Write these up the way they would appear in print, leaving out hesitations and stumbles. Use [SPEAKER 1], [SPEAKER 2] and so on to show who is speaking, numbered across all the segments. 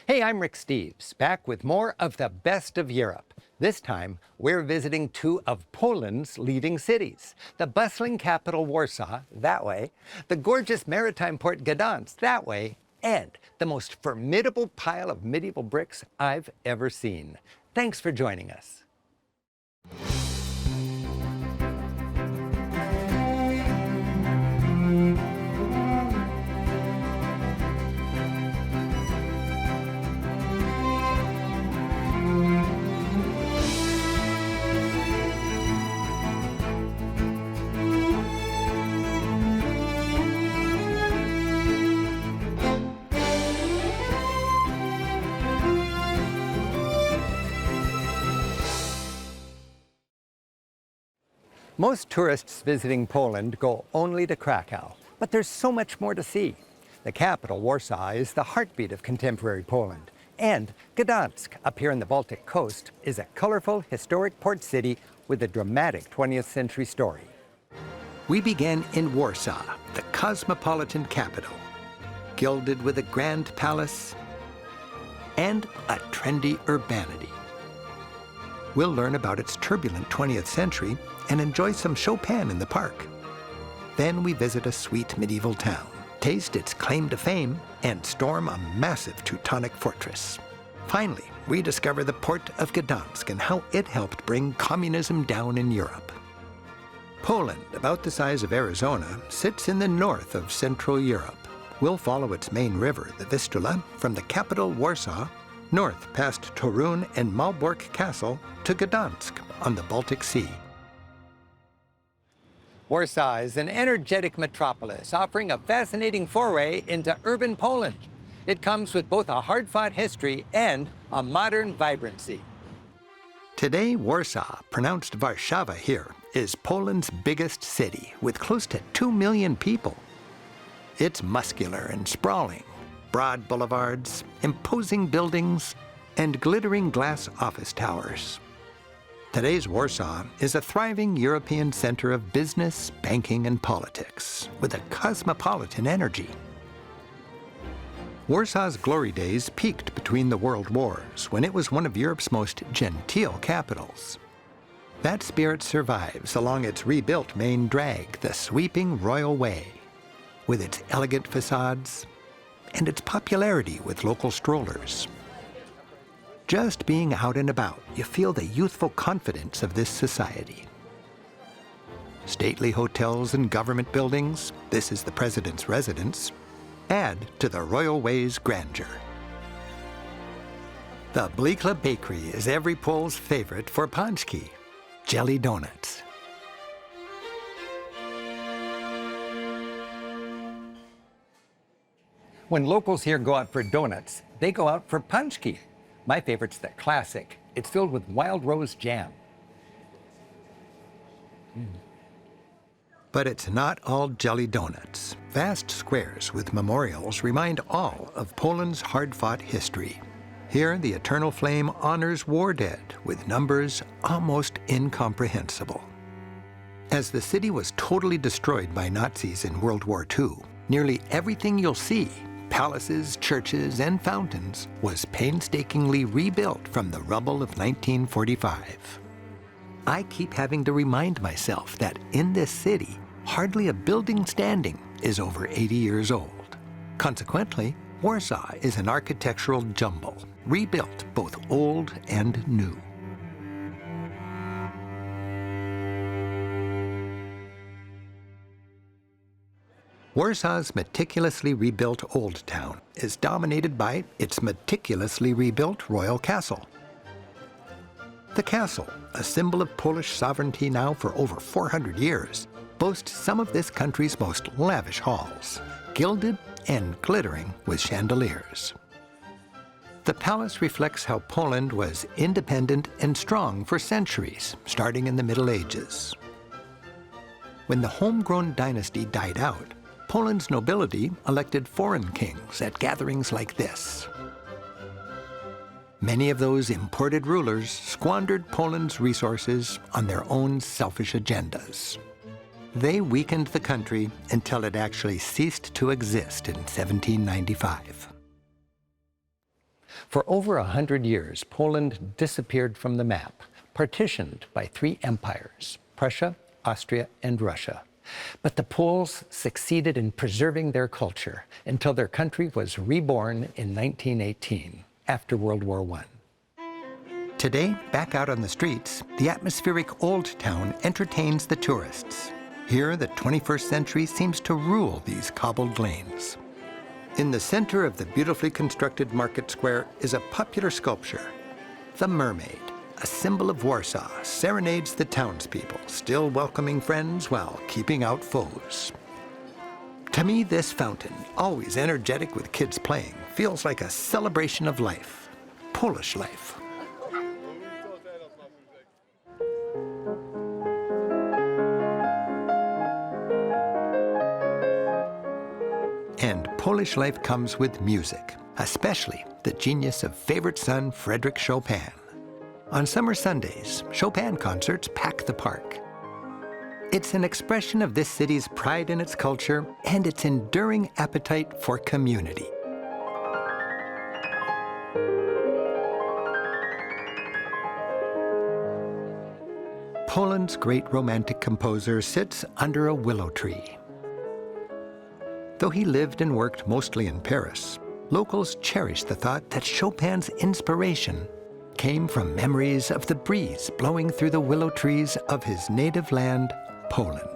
[SPEAKER 1] Hey, I'm Rick Steves, back with more of the best of Europe. This time, we're visiting two of Poland's leading cities. The bustling capital, Warsaw, that way, the gorgeous maritime port, Gdansk, that way, and the most formidable pile of medieval bricks I've ever seen. Thanks for joining us. Most tourists visiting Poland go only to Krakow, but there's so much more to see. The capital, Warsaw, is the heartbeat of contemporary Poland. And Gdansk, up here on the Baltic coast, is a colorful, historic port city with a dramatic 20th century story. We began in Warsaw, the cosmopolitan capital, gilded with a grand palace and a trendy urbanity. We'll learn about its turbulent 20th century and enjoy some Chopin in the park. Then we visit a sweet medieval town, taste its claim to fame, and storm a massive Teutonic fortress. Finally, we discover the port of Gdansk and how it helped bring communism down in Europe. Poland, about the size of Arizona, sits in the north of Central Europe. We'll follow its main river, the Vistula, from the capital, Warsaw, north past Torun and Malbork Castle to Gdansk on the Baltic Sea. Warsaw is an energetic metropolis offering a fascinating foray into urban Poland. It comes with both a hard-fought history and a modern vibrancy. Today, Warsaw, pronounced Warszawa here, is Poland's biggest city with close to 2 million people. It's muscular and sprawling, broad boulevards, imposing buildings, and glittering glass office towers. Today's Warsaw is a thriving European center of business, banking, and politics, with a cosmopolitan energy. Warsaw's glory days peaked between the world wars, when it was one of Europe's most genteel capitals. That spirit survives along its rebuilt main drag, the sweeping Royal Way, with its elegant facades and its popularity with local strollers. Just being out and about, you feel the youthful confidence of this society. Stately hotels and government buildings, this is the president's residence, add to the Royal Way's grandeur. The Ogle bakery is every Pole's favorite for pączki, jelly donuts. When locals here go out for donuts, they go out for pączki. My favorite's the classic. It's filled with wild rose jam. But it's not all jelly donuts. Vast squares with memorials remind all of Poland's hard-fought history. Here, the eternal flame honors war dead with numbers almost incomprehensible. As the city was totally destroyed by Nazis in World War II, nearly everything you'll see, palaces, churches, and fountains, was painstakingly rebuilt from the rubble of 1945. I keep having to remind myself that in this city, hardly a building standing is over 80 years old. Consequently, Warsaw is an architectural jumble, rebuilt both old and new. Warsaw's meticulously rebuilt Old Town is dominated by its meticulously rebuilt Royal Castle. The castle, a symbol of Polish sovereignty now for over 400 years, boasts some of this country's most lavish halls, gilded and glittering with chandeliers. The palace reflects how Poland was independent and strong for centuries, starting in the Middle Ages. When the homegrown dynasty died out, Poland's nobility elected foreign kings at gatherings like this. Many of those imported rulers squandered Poland's resources on their own selfish agendas. They weakened the country until it actually ceased to exist in 1795. For over 100 years, Poland disappeared from the map, partitioned by three empires, Prussia, Austria, and Russia. But the Poles succeeded in preserving their culture until their country was reborn in 1918, after World War I. Today, back out on the streets, the atmospheric Old Town entertains the tourists. Here, the 21st century seems to rule these cobbled lanes. In the center of the beautifully constructed market square is a popular sculpture. The Mermaid, a symbol of Warsaw, serenades the townspeople, still welcoming friends while keeping out foes. To me, this fountain, always energetic with kids playing, feels like a celebration of life, Polish life. And Polish life comes with music, especially the genius of favorite son Frédéric Chopin. On summer Sundays, Chopin concerts pack the park. It's an expression of this city's pride in its culture and its enduring appetite for community. Poland's great romantic composer sits under a willow tree. Though he lived and worked mostly in Paris, locals cherish the thought that Chopin's inspiration came from memories of the breeze blowing through the willow trees of his native land, Poland.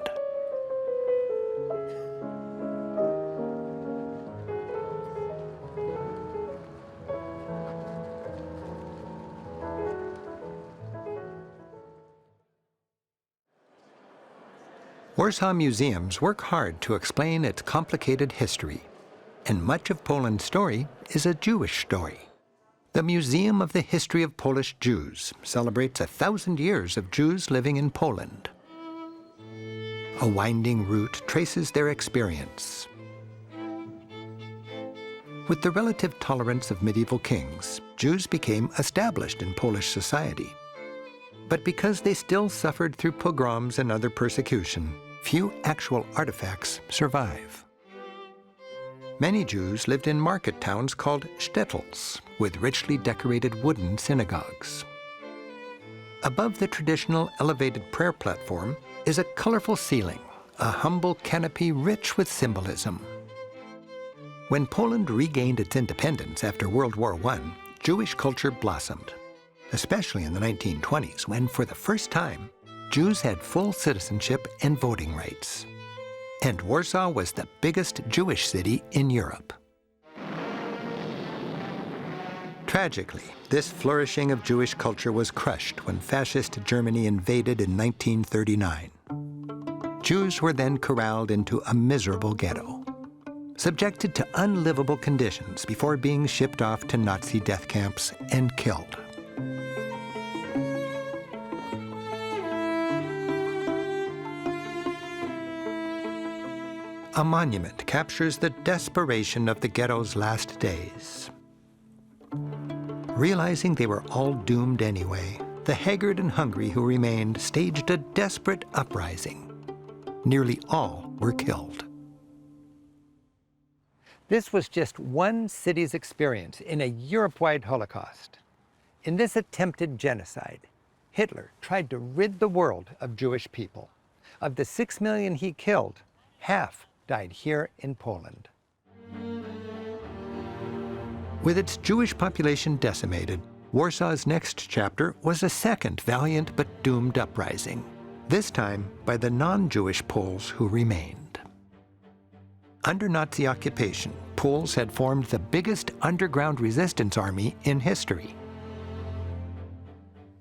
[SPEAKER 1] Warsaw museums work hard to explain its complicated history, and much of Poland's story is a Jewish story. The Museum of the History of Polish Jews celebrates 1,000 years of Jews living in Poland. A winding route traces their experience. With the relative tolerance of medieval kings, Jews became established in Polish society. But because they still suffered through pogroms and other persecution, few actual artifacts survive. Many Jews lived in market towns called shtetls, with richly decorated wooden synagogues. Above the traditional elevated prayer platform is a colorful ceiling, a humble canopy rich with symbolism. When Poland regained its independence after World War I, Jewish culture blossomed, especially in the 1920s, when for the first time, Jews had full citizenship and voting rights. And Warsaw was the biggest Jewish city in Europe. Tragically, this flourishing of Jewish culture was crushed when fascist Germany invaded in 1939. Jews were then corralled into a miserable ghetto, subjected to unlivable conditions before being shipped off to Nazi death camps and killed. A monument captures the desperation of the ghetto's last days. Realizing they were all doomed anyway, the haggard and hungry who remained staged a desperate uprising. Nearly all were killed. This was just one city's experience in a Europe-wide Holocaust. In this attempted genocide, Hitler tried to rid the world of Jewish people. Of the 6 million he killed, half died here in Poland. With its Jewish population decimated, Warsaw's next chapter was a second valiant but doomed uprising, this time by the non-Jewish Poles who remained. Under Nazi occupation, Poles had formed the biggest underground resistance army in history.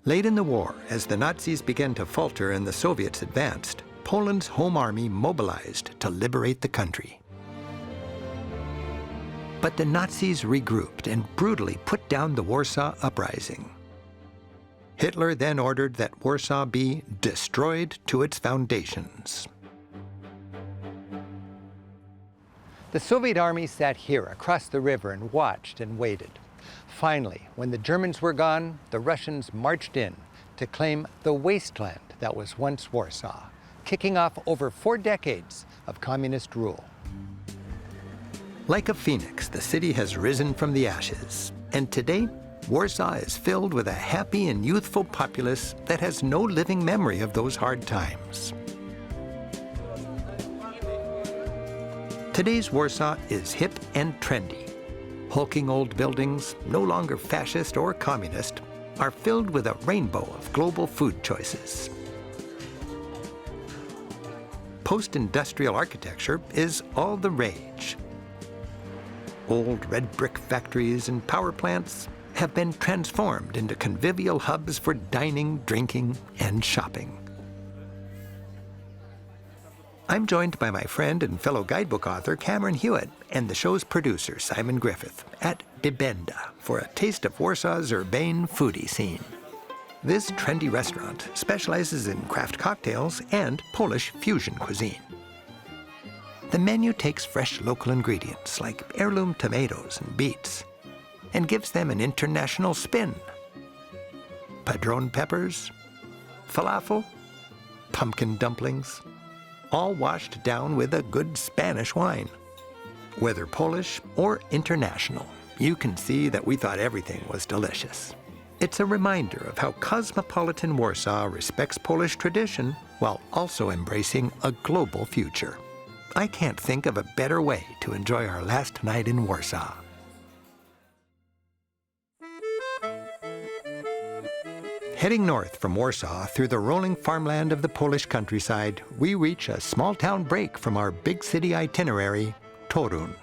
[SPEAKER 1] Late in the war, as the Nazis began to falter and the Soviets advanced, Poland's home army mobilized to liberate the country. But the Nazis regrouped and brutally put down the Warsaw Uprising. Hitler then ordered that Warsaw be destroyed to its foundations. The Soviet army sat here across the river and watched and waited. Finally, when the Germans were gone, the Russians marched in to claim the wasteland that was once Warsaw, kicking off over 4 decades of communist rule. Like a phoenix, the city has risen from the ashes. And today, Warsaw is filled with a happy and youthful populace that has no living memory of those hard times. Today's Warsaw is hip and trendy. Hulking old buildings, no longer fascist or communist, are filled with a rainbow of global food choices. Post-industrial architecture is all the rage. Old red brick factories and power plants have been transformed into convivial hubs for dining, drinking, and shopping. I'm joined by my friend and fellow guidebook author Cameron Hewitt and the show's producer Simon Griffith at Bibenda for a taste of Warsaw's urbane foodie scene. This trendy restaurant specializes in craft cocktails and Polish fusion cuisine. The menu takes fresh local ingredients like heirloom tomatoes and beets and gives them an international spin. Padron peppers, falafel, pumpkin dumplings, all washed down with a good Spanish wine. Whether Polish or international, you can see that we thought everything was delicious. It's a reminder of how cosmopolitan Warsaw respects Polish tradition while also embracing a global future. I can't think of a better way to enjoy our last night in Warsaw. Heading north from Warsaw through the rolling farmland of the Polish countryside, we reach a small-town break from our big city itinerary, Torun.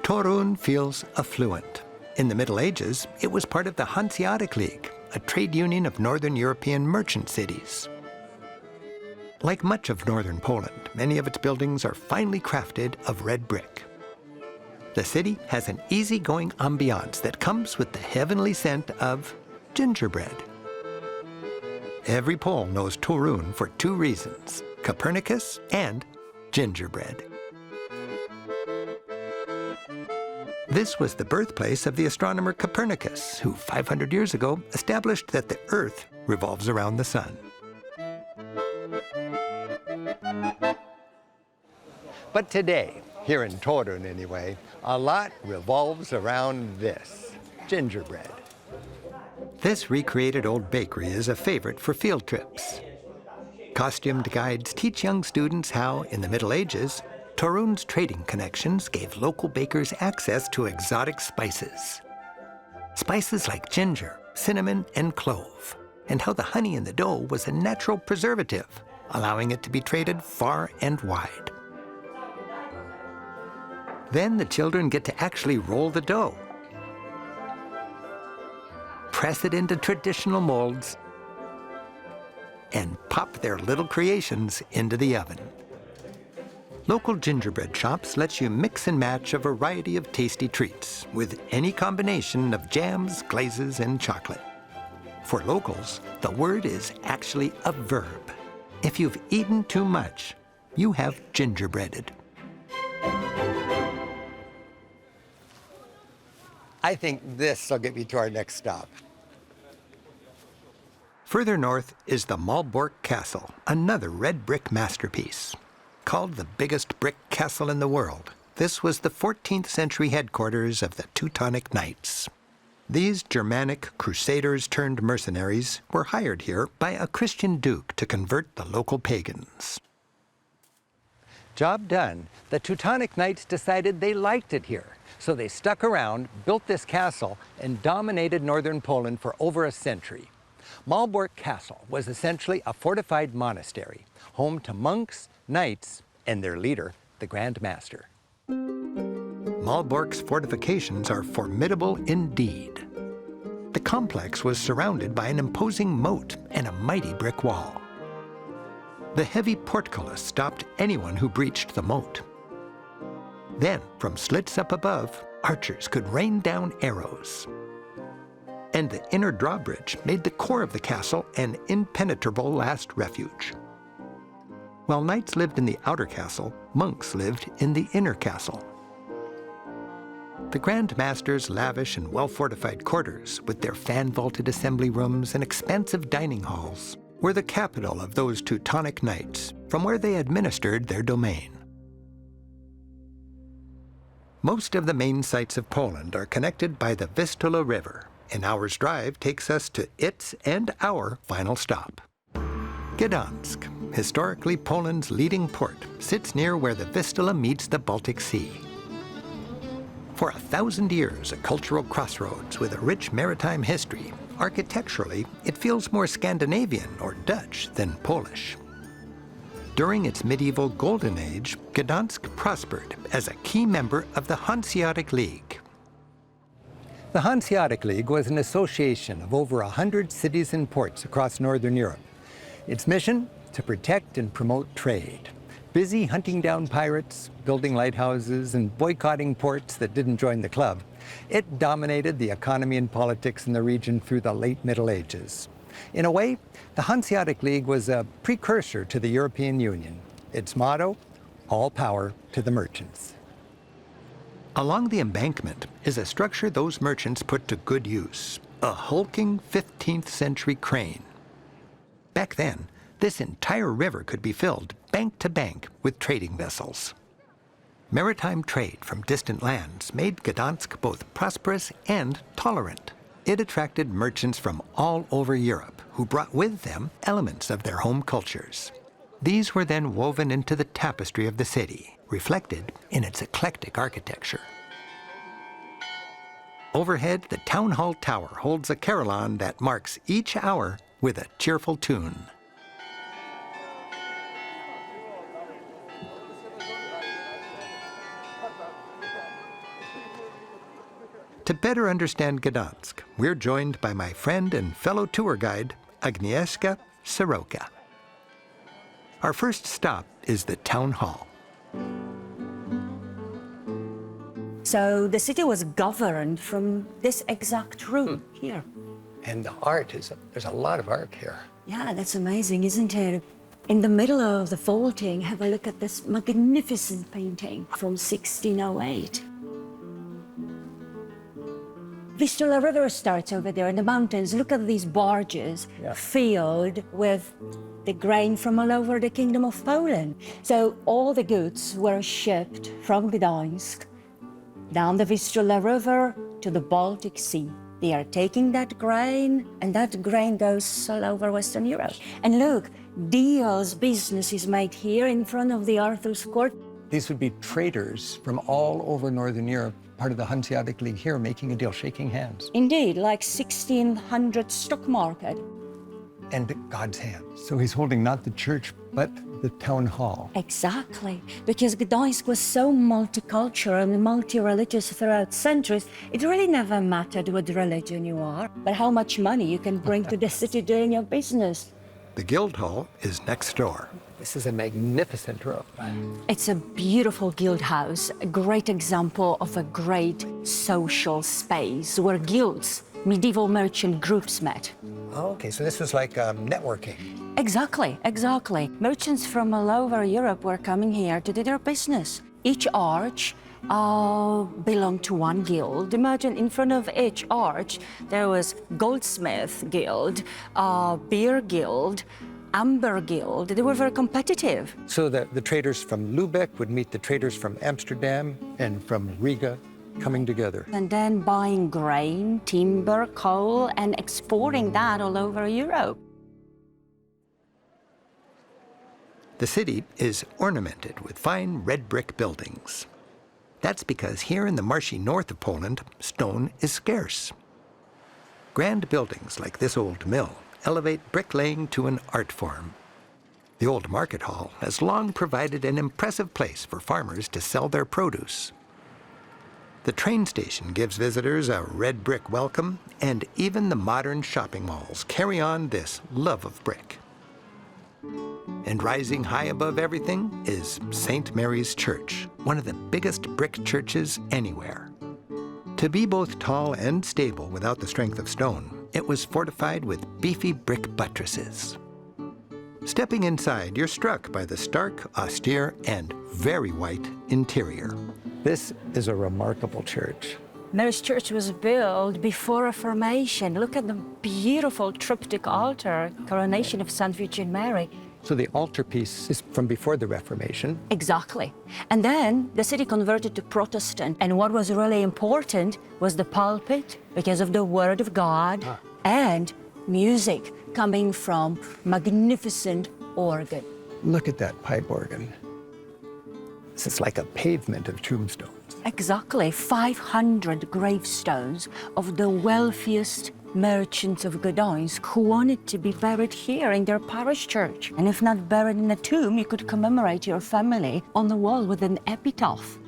[SPEAKER 1] Torun feels affluent. In the Middle Ages, it was part of the Hanseatic League, a trade union of northern European merchant cities. Like much of northern Poland, many of its buildings are finely crafted of red brick. The city has an easygoing ambiance that comes with the heavenly scent of gingerbread. Every Pole knows Torun for two reasons: Copernicus and gingerbread. This was the birthplace of the astronomer Copernicus, who 500 years ago established that the Earth revolves around the sun. But today, here in Torun anyway, a lot revolves around this: gingerbread. This recreated old bakery is a favorite for field trips. Costumed guides teach young students how, in the Middle Ages, Torun's trading connections gave local bakers access to exotic spices. Spices like ginger, cinnamon, and clove, and how the honey in the dough was a natural preservative, allowing it to be traded far and wide. Then the children get to actually roll the dough, press it into traditional molds, and pop their little creations into the oven. Local gingerbread shops let you mix and match a variety of tasty treats with any combination of jams, glazes, and chocolate. For locals, the word is actually a verb. If you've eaten too much, you have gingerbreaded. I think this will get me to our next stop. Further north is the Malbork Castle, another red brick masterpiece. Called the biggest brick castle in the world, this was the 14th century headquarters of the Teutonic Knights. These Germanic crusaders turned mercenaries were hired here by a Christian duke to convert the local pagans. Job done. The Teutonic Knights decided they liked it here, so they stuck around, built this castle, and dominated northern Poland for over a century. Malbork Castle was essentially a fortified monastery, home to monks, knights, and their leader, the Grand Master. Malbork's fortifications are formidable indeed. The complex was surrounded by an imposing moat and a mighty brick wall. The heavy portcullis stopped anyone who breached the moat. Then, from slits up above, archers could rain down arrows. And the inner drawbridge made the core of the castle an impenetrable last refuge. While knights lived in the outer castle, monks lived in the inner castle. The Grand Master's lavish and well-fortified quarters, with their fan-vaulted assembly rooms and expansive dining halls, were the capital of those Teutonic Knights, from where they administered their domain. Most of the main sites of Poland are connected by the Vistula River. An hour's drive takes us to its and our final stop. Gdansk, historically Poland's leading port, sits near where the Vistula meets the Baltic Sea. For 1,000 years, a cultural crossroads with a rich maritime history, architecturally, it feels more Scandinavian or Dutch than Polish. During its medieval Golden Age, Gdansk prospered as a key member of the Hanseatic League. The Hanseatic League was an association of over 100 cities and ports across Northern Europe. Its mission? To protect and promote trade. Busy hunting down pirates, building lighthouses, and boycotting ports that didn't join the club, it dominated the economy and politics in the region through the late Middle Ages. In a way, the Hanseatic League was a precursor to the European Union. Its motto, all power to the merchants. Along the embankment is a structure those merchants put to good use, a hulking 15th century crane. Back then, this entire river could be filled bank to bank with trading vessels. Maritime trade from distant lands made Gdansk both prosperous and tolerant. It attracted merchants from all over Europe who brought with them elements of their home cultures. These were then woven into the tapestry of the city, reflected in its eclectic architecture. Overhead, the town hall tower holds a carillon that marks each hour with a cheerful tune. To better understand Gdansk, we're joined by my friend and fellow tour guide, Agnieszka Soroka. Our first stop is the town hall.
[SPEAKER 2] So the city was governed from this exact room here.
[SPEAKER 1] And the art there's a lot of art here.
[SPEAKER 2] Yeah, that's amazing, isn't it? In the middle of the vaulting, have a look at this magnificent painting from 1608. Vistula River starts over there in the mountains. Look at these barges filled with the grain from all over the Kingdom of Poland. So all the goods were shipped from Gdańsk down the Vistula River to the Baltic Sea. They are taking that grain, and that grain goes all over Western Europe. And look, deals, business is made here in front of the Arthur's Court.
[SPEAKER 1] These would be traders from all over Northern Europe, part of the Hanseatic League here, making a deal, shaking hands.
[SPEAKER 2] Indeed, like 1600 stock market.
[SPEAKER 1] And God's hand. So he's holding not the church, but the town hall.
[SPEAKER 2] Exactly, because Gdańsk was so multicultural and multi-religious throughout centuries, it really never mattered what religion you are, but how much money you can bring to the city doing your business.
[SPEAKER 1] The guild hall is next door. This is a magnificent room.
[SPEAKER 2] It's a beautiful guild house, a great example of a great social space where guilds, medieval merchant groups met.
[SPEAKER 1] Okay, so this was like networking.
[SPEAKER 2] Exactly, exactly. Merchants from all over Europe were coming here to do their business. Each arch belonged to one guild. Imagine in front of each arch, there was goldsmith guild, beer guild, amber guild. They were very competitive.
[SPEAKER 1] So the traders from Lubeck would meet the traders from Amsterdam and from Riga, coming together.
[SPEAKER 2] And then buying grain, timber, coal, and exporting that all over Europe.
[SPEAKER 1] The city is ornamented with fine red brick buildings. That's because here in the marshy north of Poland, stone is scarce. Grand buildings like this old mill elevate bricklaying to an art form. The old market hall has long provided an impressive place for farmers to sell their produce. The train station gives visitors a red brick welcome, and even the modern shopping malls carry on this love of brick. And rising high above everything is St. Mary's Church, one of the biggest brick churches anywhere. To be both tall and stable without the strength of stone, it was fortified with beefy brick buttresses. Stepping inside, you're struck by the stark, austere, and very white interior. This is a remarkable church.
[SPEAKER 2] Mary's Church was built before Reformation. Look at the beautiful triptych altar, coronation of St. Virgin Mary.
[SPEAKER 1] So the altarpiece is from before the Reformation.
[SPEAKER 2] Exactly. And then the city converted to Protestant. And what was really important was the pulpit because of the Word of God and music coming from magnificent organ.
[SPEAKER 1] Look at that pipe organ. This is like a pavement of tombstones.
[SPEAKER 2] Exactly. 500 gravestones of the wealthiest merchants of Gdańsk who wanted to be buried here in their parish church. And if not buried in a tomb, you could commemorate your family on the wall with an epitaph.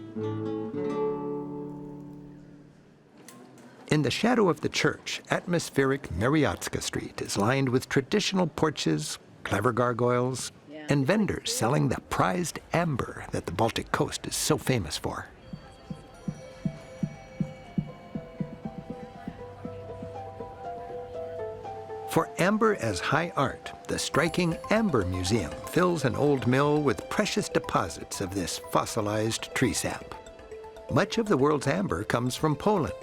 [SPEAKER 1] In the shadow of the church, atmospheric Mariacka Street is lined with traditional porches, clever gargoyles, and vendors selling the prized amber that the Baltic coast is so famous for. For amber as high art, the striking Amber Museum fills an old mill with precious deposits of this fossilized tree sap. Much of the world's amber comes from Poland.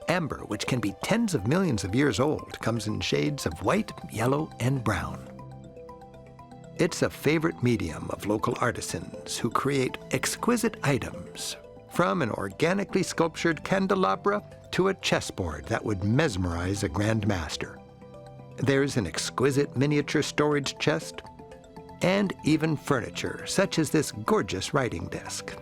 [SPEAKER 1] Amber, which can be tens of millions of years old, comes in shades of white, yellow, and brown. It's a favorite medium of local artisans who create exquisite items, from an organically sculptured candelabra to a chessboard that would mesmerize a grand master. There's an exquisite miniature storage chest, and even furniture, such as this gorgeous writing desk.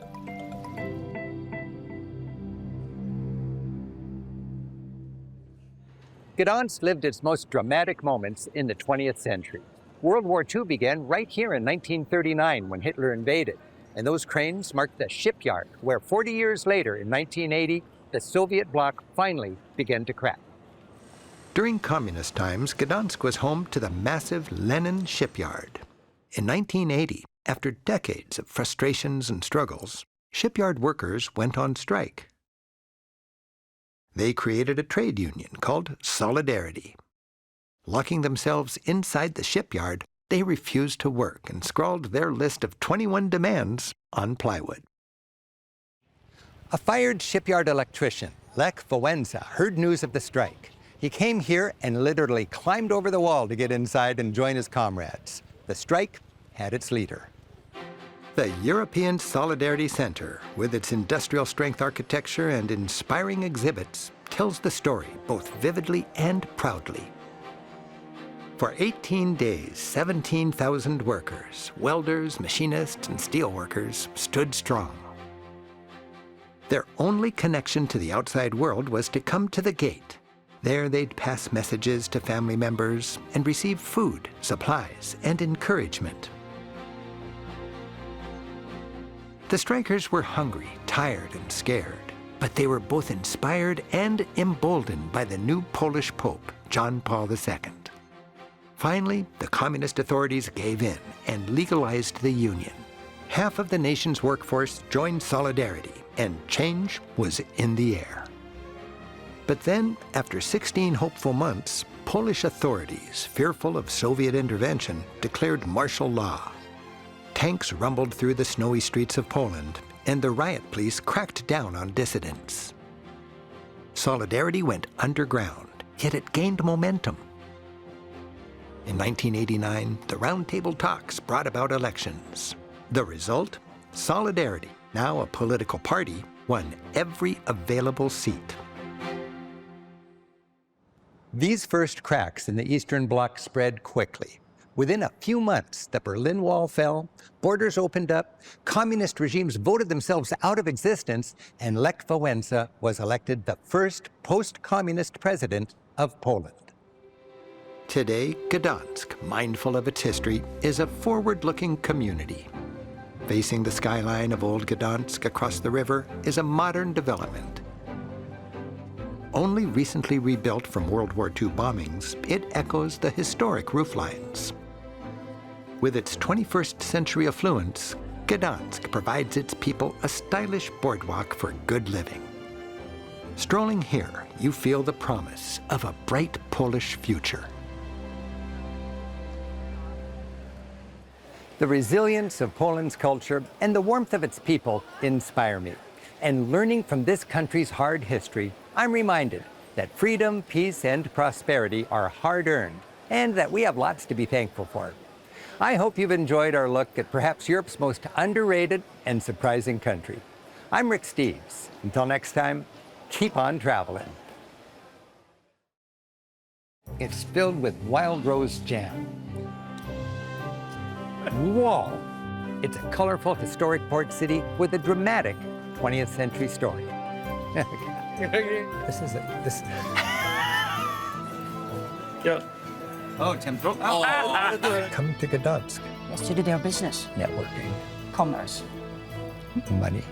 [SPEAKER 1] Gdansk lived its most dramatic moments in the 20th century. World War II began right here in 1939 when Hitler invaded, and those cranes marked the shipyard where 40 years later, in 1980, the Soviet bloc finally began to crack. During communist times, Gdansk was home to the massive Lenin shipyard. In 1980, after decades of frustrations and struggles, shipyard workers went on strike. They created a trade union called Solidarity. Locking themselves inside the shipyard, they refused to work and scrawled their list of 21 demands on plywood. A fired shipyard electrician, Lech Wałęsa, heard news of the strike. He came here and literally climbed over the wall to get inside and join his comrades. The strike had its leader. The European Solidarity Center, with its industrial-strength architecture and inspiring exhibits, tells the story both vividly and proudly. For 18 days, 17,000 workers, welders, machinists, and steelworkers stood strong. Their only connection to the outside world was to come to the gate. There they'd pass messages to family members and receive food, supplies, and encouragement. The strikers were hungry, tired, and scared, but they were both inspired and emboldened by the new Polish Pope, John Paul II. Finally, the communist authorities gave in and legalized the union. Half of the nation's workforce joined Solidarity, and change was in the air. But then, after 16 hopeful months, Polish authorities, fearful of Soviet intervention, declared martial law. Tanks rumbled through the snowy streets of Poland, and the riot police cracked down on dissidents. Solidarity went underground, yet it gained momentum. In 1989, the roundtable talks brought about elections. The result? Solidarity, now a political party, won every available seat. These first cracks in the Eastern Bloc spread quickly. Within a few months, the Berlin Wall fell, borders opened up, communist regimes voted themselves out of existence, and Lech Wałęsa was elected the first post-communist president of Poland. Today, Gdansk, mindful of its history, is a forward-looking community. Facing the skyline of old Gdansk across the river is a modern development. Only recently rebuilt from World War II bombings, it echoes the historic rooflines. With its 21st century affluence, Gdansk provides its people a stylish boardwalk for good living. Strolling here, you feel the promise of a bright Polish future. The resilience of Poland's culture and the warmth of its people inspire me. And learning from this country's hard history, I'm reminded that freedom, peace, and prosperity are hard-earned, and that we have lots to be thankful for. I hope you've enjoyed our look at perhaps Europe's most underrated and surprising country. I'm Rick Steves. Until next time, keep on traveling. It's filled with wild rose jam. Whoa! It's a colorful, historic port city with a dramatic 20th century story. This is it. This.
[SPEAKER 3] Yeah.
[SPEAKER 1] Oh, Tim. Come to Gdansk.
[SPEAKER 2] Yes, to do their business,
[SPEAKER 1] Networking.
[SPEAKER 2] commerce.
[SPEAKER 1] Money.